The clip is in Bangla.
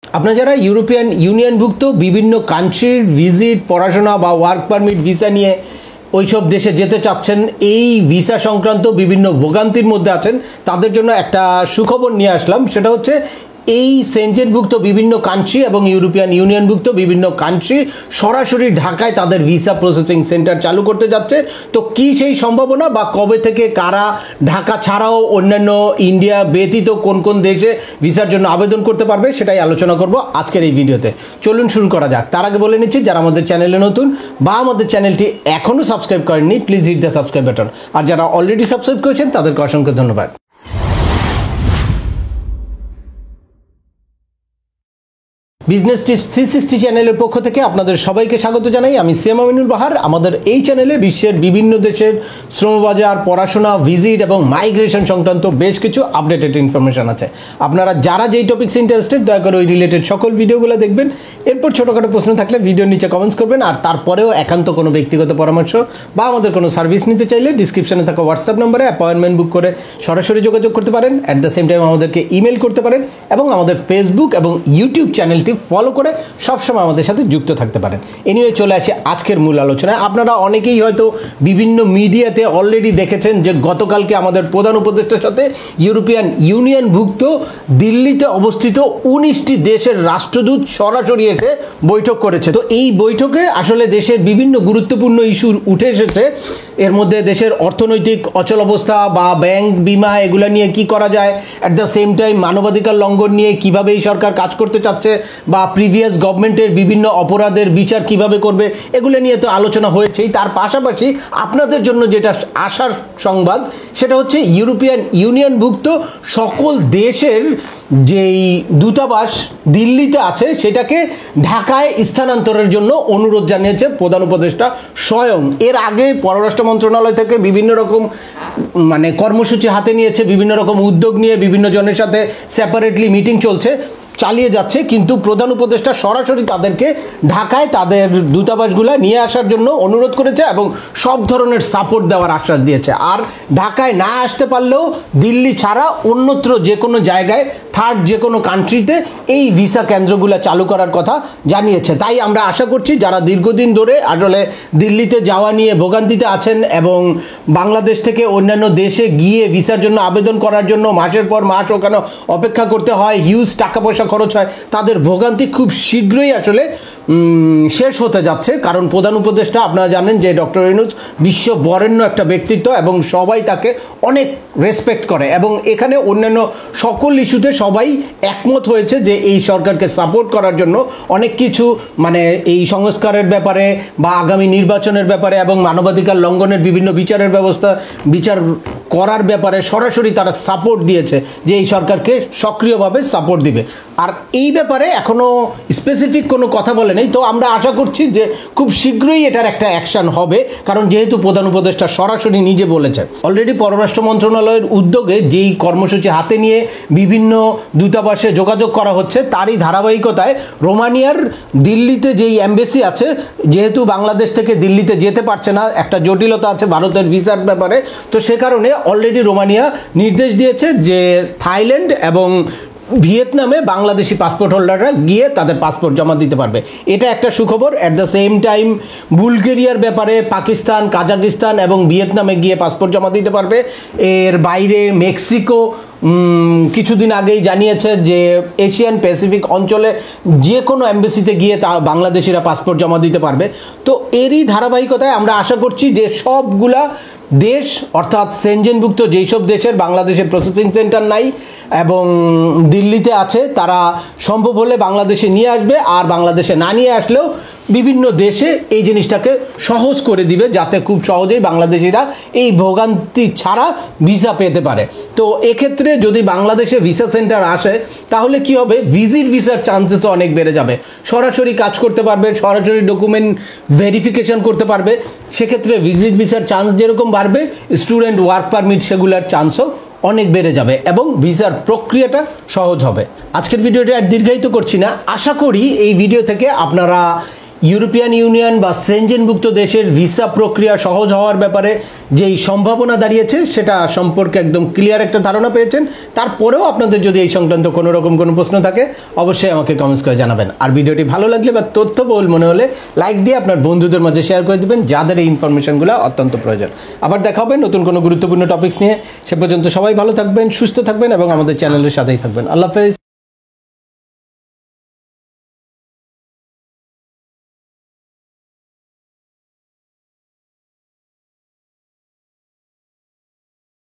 আপনারা যারা ইউরোপিয়ান ইউনিয়নভুক্ত বিভিন্ন কান্ট্রির ভিজিট পড়াশোনা বা ওয়ার্ক পারমিট ভিসা নিয়ে ওইসব দেশে যেতে চাচ্ছেন, এই ভিসা সংক্রান্ত বিভিন্ন ভোগান্তির মধ্যে আছেন, তাদের জন্য একটা সুখবর নিয়ে আসলাম। সেটা হচ্ছে এই সেনজেনভুক্ত বিভিন্ন কান্ট্রি এবং ইউরোপিয়ান ইউনিয়নভুক্ত বিভিন্ন কান্ট্রি সরাসরি ঢাকায় তাদের ভিসা প্রসেসিং সেন্টার চালু করতে যাচ্ছে। তো কি সেই সম্ভাবনা বা কবে থেকে কারা ঢাকা ছাড়াও অন্যান্য ইন্ডিয়া ব্যতীত কোন কোন দেশে ভিসার জন্য আবেদন করতে পারবে সেটাই আলোচনা করব আজকের এই ভিডিওতে। চলুন শুরু করা যাক। তার আগে বলে নিচ্ছি, যারা আমাদের চ্যানেলে নতুন বা আমাদের চ্যানেলটি এখনও সাবস্ক্রাইব করেননি, please hit the subscribe button. আর যারা অলরেডি সাবস্ক্রাইব করেছেন তাদেরকে অসংখ্য ধন্যবাদ। বিজনেস টিপস 360 চ্যানেলের পক্ষ থেকে আপনাদের সবাইকে স্বাগত জানাই। আমি সিএম আমিনুল বাহার। আমাদের এই চ্যানেলে বিশ্বের বিভিন্ন দেশের শ্রমবাজার, পড়াশোনা, ভিজিট এবং মাইগ্রেশন সংক্রান্ত বেশ কিছু আপডেটেড ইনফরমেশন আছে। আপনারা যারা যেই টপিকস ইন্টারেস্টেড, দয়া করে ওই রিলেটেড সকল ভিডিওগুলো দেখবেন। এরপর ছোটোখাটো প্রশ্ন থাকলে ভিডিওর নিচে কমেন্টস করবেন। আর তারপরেও একান্ত কোনো ব্যক্তিগত পরামর্শ বা আমাদের কোনো সার্ভিস নিতে চাইলে ডিসক্রিপশনে থাকা হোয়াটসঅ্যাপ নম্বরে অ্যাপয়েন্টমেন্ট বুক করে সরাসরি যোগাযোগ করতে পারেন। অ্যাট দ্য সেম টাইম আমাদেরকে ইমেল করতে পারেন এবং আমাদের ফেসবুক এবং ইউটিউব চ্যানেলটি ফলো করে সবসময় আমাদের সাথে যুক্ত থাকতে পারেন। এনিওয়ে, চলে আসি আজকের মূল আলোচনায়। আপনারা অনেকেই হয়তো বিভিন্ন মিডিয়াতে অলরেডি দেখেছেন যে গতকালকে আমাদের প্রধান উপদেষ্টার সাথে ইউরোপিয়ান ইউনিয়নভুক্ত দিল্লিতে অবস্থিত 19টি দেশের রাষ্ট্রদূত সরাসরি এসে বৈঠক করেছে। তো এই বৈঠকে আসলে দেশের বিভিন্ন গুরুত্বপূর্ণ ইস্যু উঠে এসেছে। এর মধ্যে দেশের অর্থনৈতিক অচল অবস্থা বা ব্যাংক বিমা এগুলো নিয়ে কি করা যায়, অ্যাট দ্য সেম টাইম মানবাধিকার লঙ্ঘন নিয়ে কিভাবে এই সরকার কাজ করতে চাচ্ছে বা প্রিভিয়াস গভর্নমেন্টের বিভিন্ন অপরাধের বিচার কিভাবে করবে, এগুলো নিয়ে তো আলোচনা হয়েছেই। তার পাশাপাশি আপনাদের জন্য যেটা আশার সংবাদ সেটা হচ্ছে ইউরোপিয়ান ইউনিয়নভুক্ত সকল দেশের যেই দূতাবাস দিল্লিতে আছে সেটাকে ঢাকায় স্থানান্তরের জন্য অনুরোধ জানিয়েছে প্রধান উপদেষ্টা স্বয়ং। এর আগে পররাষ্ট্র মন্ত্রণালয় থেকে বিভিন্ন রকম কর্মসূচি হাতে নিয়েছে, বিভিন্ন রকম উদ্যোগ নিয়ে বিভিন্ন জনের সাথে সেপারেটলি মিটিং চালিয়ে যাচ্ছে, কিন্তু প্রধান উপদেষ্টা সরাসরি তাদেরকে ঢাকায় তাদের দূতাবাসগুলো নিয়ে আসার জন্য অনুরোধ করেছে এবং সব ধরনের সাপোর্ট দেওয়ার আশ্বাস দিয়েছে। আর ঢাকায় না আসতে পারলেও দিল্লি ছাড়া অন্যত্র যে কোনো জায়গায়, থার্ড যে কোনো কান্ট্রিতে এই ভিসা কেন্দ্রগুলো চালু করার কথা জানিয়েছে। তাই আমরা আশা করছি যারা দীর্ঘদিন ধরে আসলে দিল্লিতে যাওয়া নিয়ে ভোগান্তিতে আছেন এবং বাংলাদেশ থেকে অন্যান্য দেশে গিয়ে ভিসার জন্য আবেদন করার জন্য মাসের পর মাস ওখানে অপেক্ষা করতে হয়, হিউজ টাকা পয়সা খরচ হয়, তাদের ভোগান্তি খুব শীঘ্রই আসলে শেষ হতে যাচ্ছে। কারণ প্রধান উপদেষ্টা আপনারা জানেন যে ডক্টর ইউনূস বিশ্ব বরেণ্য একটা ব্যক্তিত্ব এবং সবাই তাকে অনেক রেসপেক্ট করে এবং এখানে অন্যান্য সকল ইস্যুতে সবাই একমত হয়েছে যে এই সরকারকে সাপোর্ট করার জন্য অনেক কিছু এই সংস্কারের ব্যাপারে বা আগামী নির্বাচনের ব্যাপারে এবং মানবাধিকার লঙ্ঘনের বিভিন্ন বিচার করার ব্যাপারে সরাসরি তারা সাপোর্ট দিয়েছে যে এই সরকারকে সক্রিয়ভাবে সাপোর্ট দিবে। আর এই ব্যাপারে এখনও স্পেসিফিক কোনো কথা বলে নেই। তো আমরা আশা করছি যে খুব শীঘ্রই এটার একটা অ্যাকশন হবে, কারণ যেহেতু প্রধান উপদেষ্টা সরাসরি নিজে বলেছে। অলরেডি পররাষ্ট্র মন্ত্রণালয়ের উদ্যোগে যেই কর্মসূচি হাতে নিয়ে বিভিন্ন দূতাবাসে যোগাযোগ করা হচ্ছে, তারই ধারাবাহিকতায় রোমানিয়ার দিল্লিতে যেই এমবেসি আছে, যেহেতু বাংলাদেশ থেকে দিল্লিতে যেতে পারছে না, একটা জটিলতা আছে ভারতের ভিসার ব্যাপারে, তো সে কারণে অলরেডি রোমানিয়া নির্দেশ দিয়েছে যে থাইল্যান্ড এবং ভিয়েতনামে বাংলাদেশি পাসপোর্ট হোল্ডাররা গিয়ে তাদের পাসপোর্ট জমা দিতে পারবে। এটা একটা সুখবর। অ্যাট দ্য সেম টাইম বুলগেরিয়ার ব্যাপারে পাকিস্তান, কাজাকিস্তান এবং ভিয়েতনামে গিয়ে পাসপোর্ট জমা দিতে পারবে। এর বাইরে মেক্সিকো কিছুদিন আগেই জানিয়েছে যে এশিয়ান প্যাসিফিক অঞ্চলে যে কোনো এমবেসিতে গিয়ে তা বাংলাদেশিরা পাসপোর্ট জমা দিতে পারবে। তো এরই ধারাবাহিকতায় আমরা আশা করছি যে সবগুলা দেশ, অর্থাৎ সেনজেনভুক্ত যেই সব দেশের বাংলাদেশের প্রসেসিং সেন্টার নাই এবং দিল্লিতে আছে, তারা সম্ভব হলে বাংলাদেশে নিয়ে আসবে। আর বাংলাদেশে না নিয়ে আসলেও বিভিন্ন দেশে এই জিনিসটাকে সহজ করে দিবে, যাতে খুব সহজেই বাংলাদেশিরা এই ভোগান্তি ছাড়া ভিসা পেতে পারে। তো এক্ষেত্রে যদি বাংলাদেশে ভিসা সেন্টার আসে তাহলে কি হবে, ভিজিট ভিসার চান্সেসও অনেক বেড়ে যাবে। সরাসরি কাজ করতে পারবে, সরাসরি ডকুমেন্ট ভেরিফিকেশন করতে পারবে। সেক্ষেত্রে ভিজিট ভিসার চান্স যেরকম বাড়বে, স্টুডেন্ট ওয়ার্ক পারমিট সেগুলোর চান্সও অনেক বেড়ে যাবে এবং ভিসার প্রক্রিয়াটা সহজ হবে। আজকের ভিডিওটা আর দীর্ঘায়িত করছি না। আশা করি এই ভিডিও থেকে আপনারা ইউরোপিয়ান ইউনিয়ন বা সেনজেনভুক্ত দেশের ভিসা প্রক্রিয়া সহজ হওয়ার ব্যাপারে যেই সম্ভাবনা দাঁড়িয়েছে সেটা সম্পর্কে একদম ক্লিয়ার একটা ধারণা পেয়েছেন। তারপরেও আপনাদের যদি এই সংক্রান্ত কোনো রকম কোনো প্রশ্ন থাকে অবশ্যই আমাকে কমেন্টস করে জানাবেন। আর ভিডিওটি ভালো লাগলে বা তথ্যবহুল মনে হলে লাইক দিয়ে আপনার বন্ধুদের মাঝে শেয়ার করে দেবেন যাদের এই ইনফরমেশনগুলো অত্যন্ত প্রয়োজন। আবার দেখা হবে নতুন কোনো গুরুত্বপূর্ণ টপিকস নিয়ে। সে পর্যন্ত সবাই ভালো থাকবেন, সুস্থ থাকবেন এবং আমাদের চ্যানেলের সাথেই থাকবেন। আল্লাহ হাফেজ।